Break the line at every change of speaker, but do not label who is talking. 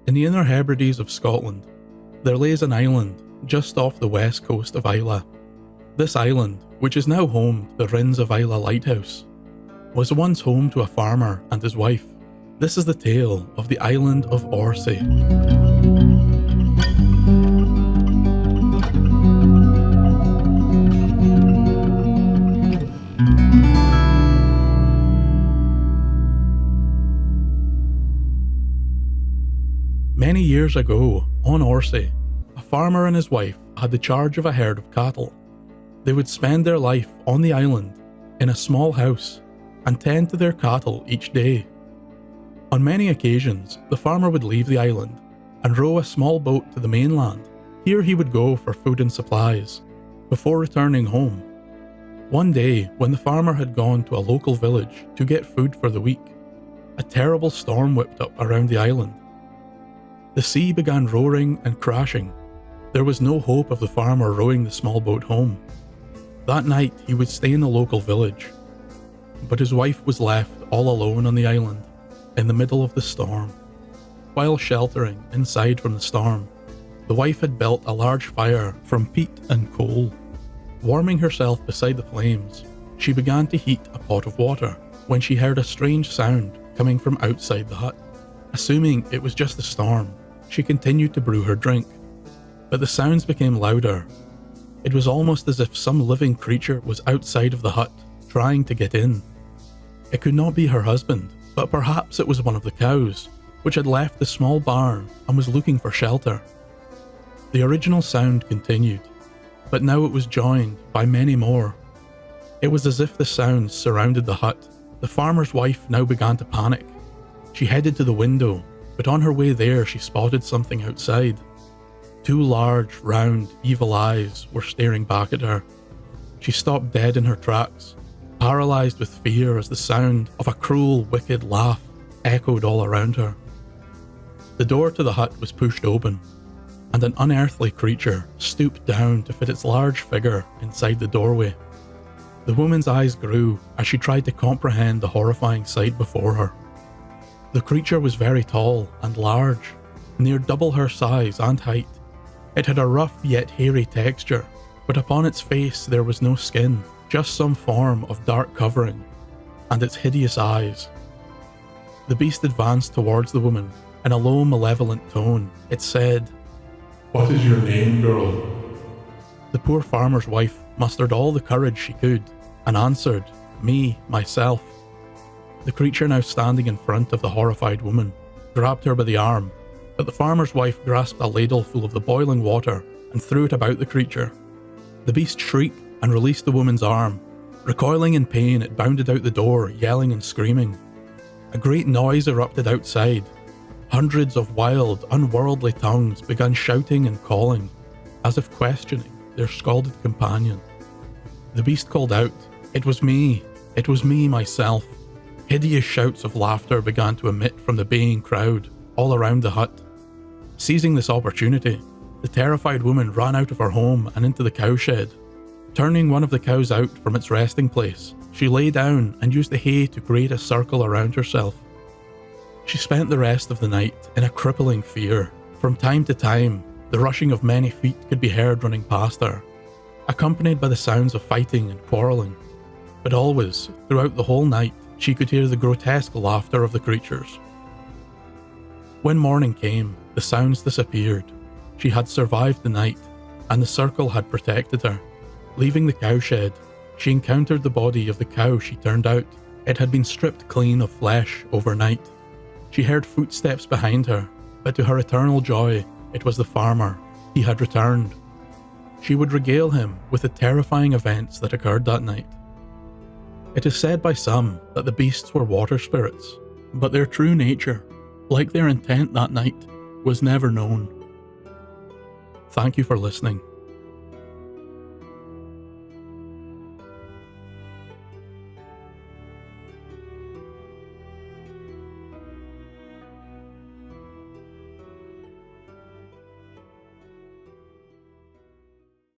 In the Inner Hebrides of Scotland, there lays an island just off the west coast of Islay. This island, which is now home to the Rinns of Islay lighthouse, was once home to a farmer and his wife. This is the tale of the Island of Orsay. Many years ago, on Orsay, a farmer and his wife had the charge of a herd of cattle. They would spend their life on the island in a small house and tend to their cattle each day. On many occasions, the farmer would leave the island and row a small boat to the mainland. Here he would go for food and supplies, before returning home. One day, when the farmer had gone to a local village to get food for the week, a terrible storm whipped up around the island. The sea began roaring and crashing. There was no hope of the farmer rowing the small boat home. That night, he would stay in the local village, but his wife was left all alone on the island, in the middle of the storm. While sheltering inside from the storm, the wife had built a large fire from peat and coal. Warming herself beside the flames, she began to heat a pot of water when she heard a strange sound coming from outside the hut. Assuming it was just the storm, she continued to brew her drink, but the sounds became louder. It was almost as if some living creature was outside of the hut, trying to get in. It could not be her husband, but perhaps it was one of the cows, which had left the small barn and was looking for shelter. The original sound continued, but now it was joined by many more. It was as if the sounds surrounded the hut. The farmer's wife now began to panic. She headed to the window, but on her way there she spotted something outside. Two large, round, evil eyes were staring back at her. She stopped dead in her tracks, paralysed with fear as the sound of a cruel, wicked laugh echoed all around her. The door to the hut was pushed open, and an unearthly creature stooped down to fit its large figure inside the doorway. The woman's eyes grew as she tried to comprehend the horrifying sight before her. The creature was very tall and large, near double her size and height. It had a rough yet hairy texture, but upon its face there was no skin, just some form of dark covering, and its hideous eyes. The beast advanced towards the woman in a low, malevolent tone. It said,
"What is your name, girl?"
The poor farmer's wife mustered all the courage she could and answered, "Me, myself." The creature, now standing in front of the horrified woman, grabbed her by the arm, but the farmer's wife grasped a ladle full of the boiling water and threw it about the creature. The beast shrieked and released the woman's arm. Recoiling in pain, it bounded out the door, yelling and screaming. A great noise erupted outside. Hundreds of wild, unworldly tongues began shouting and calling, as if questioning their scalded companion. The beast called out, "It was me myself." Hideous shouts of laughter began to emit from the baying crowd all around the hut. Seizing this opportunity, the terrified woman ran out of her home and into the cowshed. Turning one of the cows out from its resting place, she lay down and used the hay to create a circle around herself. She spent the rest of the night in a crippling fear. From time to time, the rushing of many feet could be heard running past her, accompanied by the sounds of fighting and quarrelling. But always, throughout the whole night, she could hear the grotesque laughter of the creatures. When morning came, the sounds disappeared. She had survived the night, and the circle had protected her. Leaving the cowshed, she encountered the body of the cow she turned out. It had been stripped clean of flesh overnight. She heard footsteps behind her, but to her eternal joy, it was the farmer. He had returned. She would regale him with the terrifying events that occurred that night. It is said by some that the beasts were water spirits, but their true nature, like their intent that night, was never known. Thank you for listening.